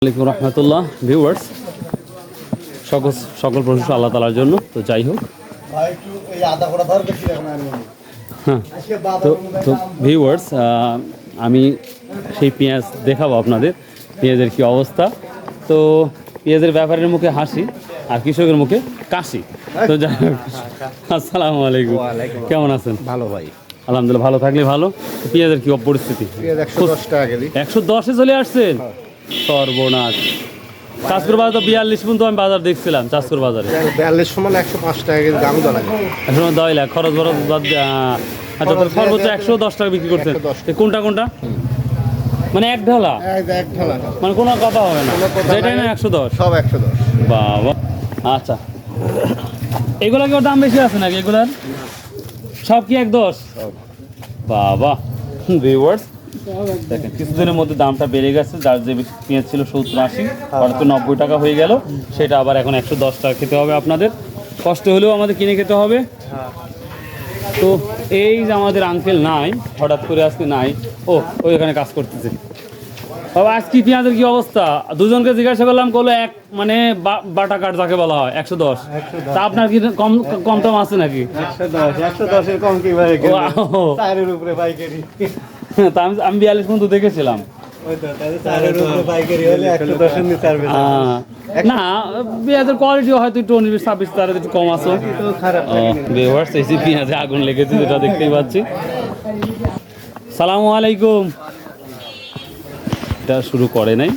আসসালামু আলাইকুম রহমতুল্লাহ ভিউয়ার্স, সকল প্রশংসা আল্লাহ তাআলার জন্য। তো যাই হোক, তো ভিউয়ার্স, আমি সেই পেঁয়াজ দেখাবো আপনাদের, পেঁয়াজের কি অবস্থা। তো পেঁয়াজের ব্যাপারের মুখে হাসি আর কৃষকের মুখে কাশি। তো যাই হোক, আসসালামু আলাইকুম, কেমন আছেন? ভালো ভাই, আলহামদুলিল্লাহ, ভালো থাকলে ভালো। পেঁয়াজের কি পরিস্থিতি? 110 টাকা কেজি। 110-এ চলে আসছেন? সর্বনাশ। চাঁদপুর বাজার তো 42 পর্যন্ত আমি বাজার দেখছিলাম। চাঁদপুর বাজারে 42 সমান 105 টাকা কেজি দাম দেওয়া লাগে। এখন 10 লাখ খরচ বরচ বাদ দিয়ে, আচ্ছা, তো সর্বোচ্চ 110 টাকা বিক্রি করছেন। কোনটা কোনটা? মানে এক ঢালা, এক ঢালা মানে কোনো কথা হবে না, যেটাই না 110 সব 110। বাবা, আচ্ছা, এগুলা কি ওর দাম বেশি আছে নাকি? এগুলার সব কি 110? বাবা ভিউয়ার্স, দেখেন কিছুদিনের মধ্যে দামটা বেড়ে গেছে। যার যে পেঁয়াজ ছিল 70-80, হয়তো 90 টাকা হয়ে গেল, সেটা আবার এখন 110 টাকা খেতে হবে আপনাদের। কষ্ট হলেও আমাদের কিনে খেতে হবে। তো এই যে আমাদের আঙ্কেল নাই, হঠাৎ করে আজকে নাই, ওই এখানে কাজ করতেছে। বাবা, আজকে পেঁয়াজের কি অবস্থা? দুজনকে জিজ্ঞাসা করলাম, করলো এক মানে বাটা কাঠ যাকে বলা হয় 110। তা আপনার কি কম টম আছে নাকি? 110 এর কম কি ভাই? চারের উপরে পাইকারি। তা আমি 42 পর্যন্ত দেখেছিলাম। না, পেঁয়াজের কোয়ালিটিও হয়তো একটু 19-26 তার একটু কম আছে। পেঁয়াজে আগুন লেগেছে, যেটা দেখতেই পাচ্ছি। সালামু আলাইকুম। এটা শুরু করে নাই।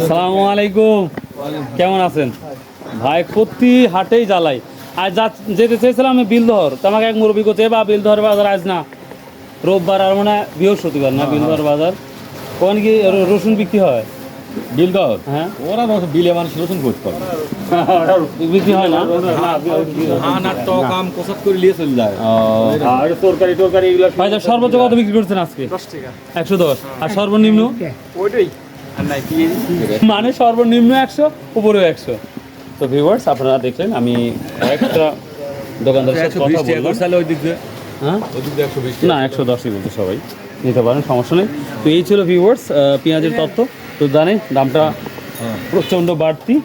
সালামু আলাইকুম, কেমন আছেন ভাই? প্রতি হাটেই জ্বালাই। আর যেতে চেয়েছিলাম আমি বিলদহর, তো আমাকে এক মুরব্বী করছে, বা বিলদহর বাজার আজ না, রোববার আর মানে বৃহস্পতিবার না বিলদহর বাজার। ওখানে কি রসুন বিক্রি হয়? বিলদর, হ্যাঁ, ওরা বিলে মানুষ রসুন করতে পারে বিক্রি হয় না। করে নিয়ে চলে যায়। তরকারি এগুলো ভাই, সর্বোচ্চ কত বিক্রি করছেন আজকে? 110। আর সর্বনিম্ন? মানে সর্বনিম্ন 100, উপরেও 100। তো ভিউয়ার্স, আপনারা দেখলেন আমি একটা দোকানদারের সাথে কথা বললাম। হ্যাঁ, না 110ই বলতে সবাই নিতে পারেন, সমস্যা নেই। তো এই ছিল ভিউয়ার্স পেঁয়াজের তথ্য। তো জানেন দামটা প্রচণ্ড বাড়তি,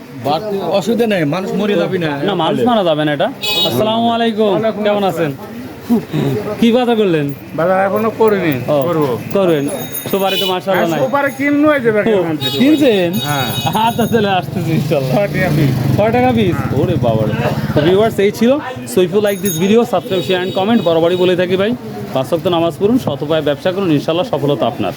অসুবিধা নেই, মানুষ মরে যাবে না। না, মানুষ মারা যাবে না এটা। আসসালামু আলাইকুম, কেমন আছেন? কি বাজার করলেন? বাজার এখনো করিনি, করব। করবেন? সুপারি তো মাশাআল্লাহ নাই। সুপারি কিননো হয়ে যাবে। কিনছেন? হ্যাঁ। আচ্ছা, চলে আসতেছি ইনশাআল্লাহ। 6 টাকা পিস? ওরে বাবা। তো ভিউয়ার্স, এই ছিল। So if you like this video, subscribe, share and comment. বরাবরই বলে থাকি ভাই, 5 ওয়াক্ত নামাজ পড়ুন, সৎ উপায়ে ব্যবসা করুন, ইনশাআল্লাহ সফলতা আপনার।